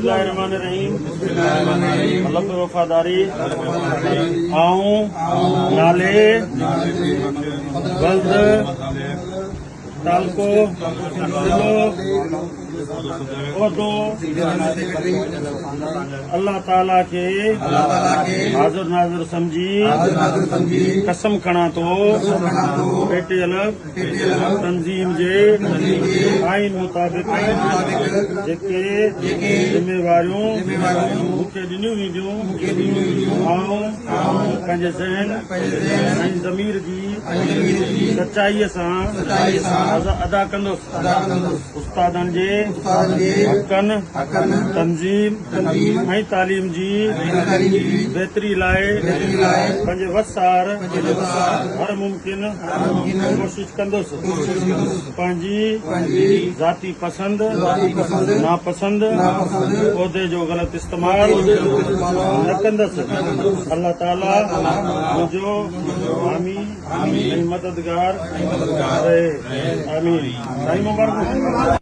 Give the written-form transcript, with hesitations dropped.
बिस्मिल्लाहिर्रहमानिर्रहीम। अल्लाह पे वफादारी आऊं नाले वल्द तालको दिलो ओदो अल्लाह ताला के हाजिर नाजिर समझी कसम खणा तो पेटियल तंजीम जे आइन मुताबिक जेके जिम्मेवारियूं मूंखे ॾिनियूं वेंदियूं आऊं पंहिंजे ज़हन ऐं ज़मीर जी सचाईअ सां अदा कंदुसि। उस्तादनि जे हक़नि तंज़ीम ऐं तालीम जी बहितरी लाइ पंहिंजे वसार हर मुमकिन कोशिश कंदुसि। पंहिंजी ज़ाती पसंद नापसंद उहिदे जो ग़लति इस्तेमालु न कंदसि। अल्लाह ताला मुंहिंजो हामी ऐं मददगार रहे। आमीन। साईं मुबारक।